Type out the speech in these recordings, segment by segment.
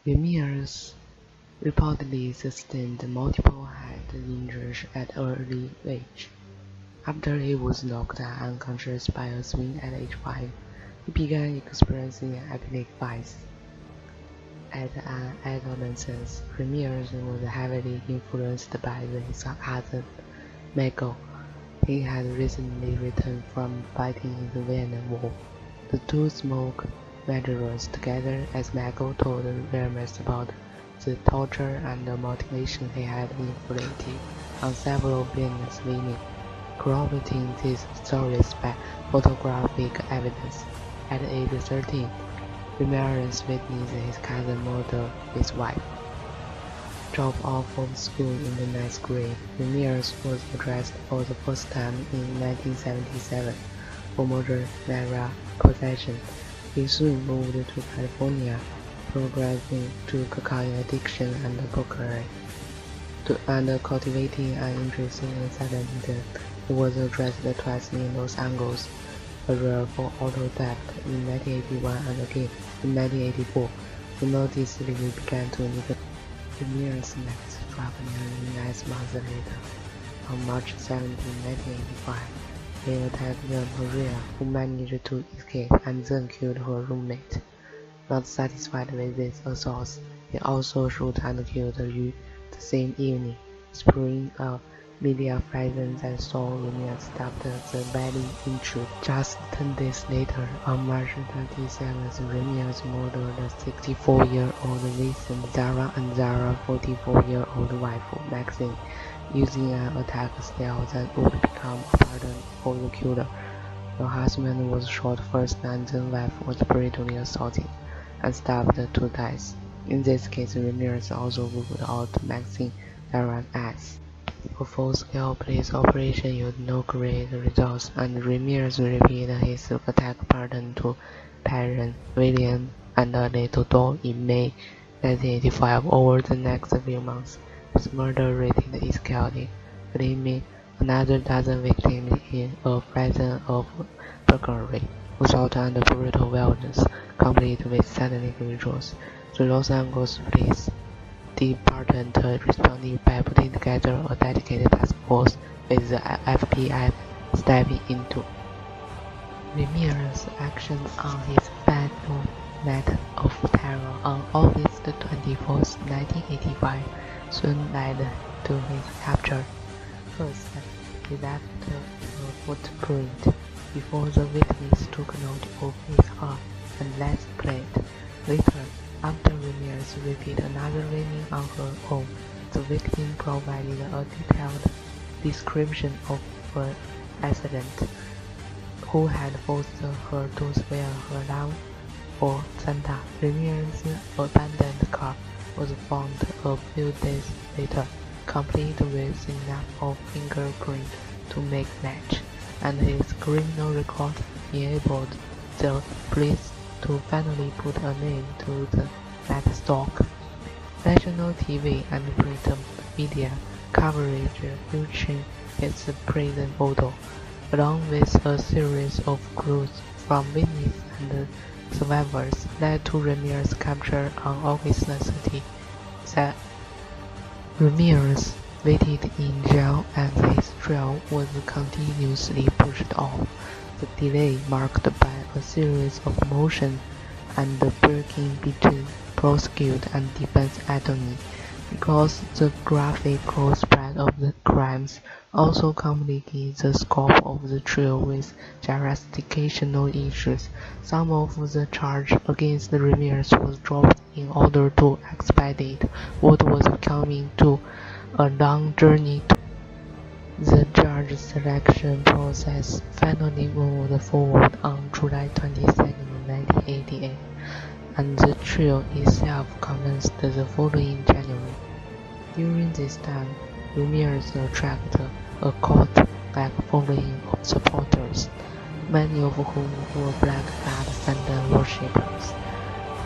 Ramirez reportedly sustained multiple head injuries at an early age. After he was knocked unconscious by a swing at age 5, he began experiencing epileptic fits. At an adolescence, Ramirez was heavily influenced by his cousin, Michael. He had recently returned from fighting in the Vietnam War. The two smoked marijuana together as Michael told Ramirez about the torture and mutilation he had inflicted on several Vietnamese women, corroborating these stories by photographic evidence. At age 13, Ramirez witnessed his cousin murder his wife. Dropped off from school in the ninth grade, Ramirez was arrested for the first time in 1977 for murder, marijuana possession. He soon moved to California, progressing to cocaine addiction and burglary, and cultivating an interest in settlement. He was arrested twice in Los Angeles, area for auto theft in 1981 and again in 1984. He noticeably began to neglect Ramirez next struck nearly 9 months later. On March 17, 1985, he attacked Maria, who managed to escape and then killed her roommate. Not satisfied with these assaults, he also shot and killed Yu the same evening, spurring a media frenzy that saw Ramirez stabbed the belly injury. Just 10 days later, on March 27th, Ramirez murdered 64-year-old Vincent Zara and Zara's 44-year-old wife, Maxine, using an attack style that would become a pattern for the killer. The husband was shot first and the wife was brutally assaulted and stabbed to death. In this case, Ramirez also ruled out Maxine Zara's ass. A full-scale police operation yielded no great results, and Ramirez repeated his attack pattern to Perrin, William, and a little dog in May 1985. Over the next few months, his murder rate escalated, claiming another dozen victims in a presence of burglary, assault and brutal violence, complete with satanic rituals. The Los Angeles Police Department responded by putting together a dedicated task force with the FBI stepping into Ramirez's actions on his final night of terror on August 21, 1985, soon led to his capture. First, he left a footprint before the witness took note of his arm and legs plate. Later, after Ramirez repeated another ramming on her own, the victim provided a detailed description of her accident, who had forced her to swear her love for Santa. Ramirez's abandoned car was found a few days later, complete with enough of fingerprint to make match, and his criminal record enabled the police to finally put a name to the Night Stalker. National TV and print media coverage featuring its prison photo, along with a series of clues from witnesses and survivors, led to Ramirez's capture on August 30. Ramirez waited in jail and his trial was continuously pushed off. The delay marked by a series of motions and breaking between prosecutor and defense attorney, because the graphical spread of the crimes also complicated the scope of the trial with jurisdictional issues. Some of the charge against Ramirez was dropped in order to expedite what was coming to a long journey. The judge selection process finally moved forward on July 22, 1988, and the trial itself commenced the following January. During this time, Ramirez attracted a cult-like following of supporters, many of whom were Black God Santa worshippers.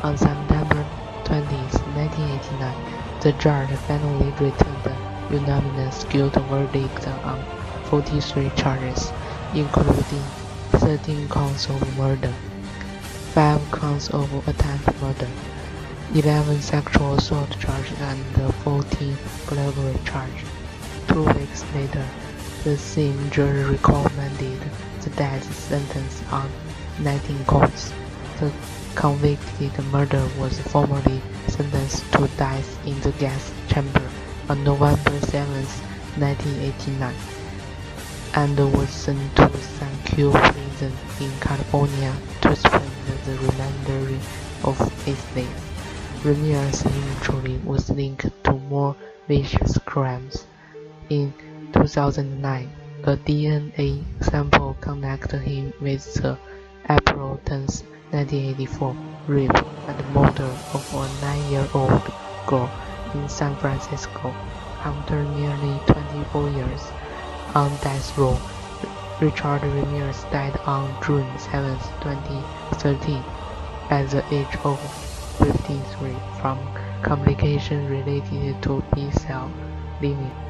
On September 20, 1989, the judge finally returned a unanimous guilty verdict on 43 charges, including 13 counts of murder, 5 counts of attempted murder, 11 sexual assault charges and 14 burglary charges. 2 weeks later, the same jury recommended the death sentence on 19 counts. The convicted murderer was formally sentenced to death in the gas chamber on November 7, 1989, and was sent to San Quentin prison in California to spend the remainder of his days. Ramirez eventually was linked to more vicious crimes. In 2009, a DNA sample connected him with the April 10, 1984 rape and murder of a 9-year-old girl in San Francisco. After nearly 24 years on death row, Richard Ramirez died on June 7, 2013, at the age of 53 from complications related to B-cell leukemia.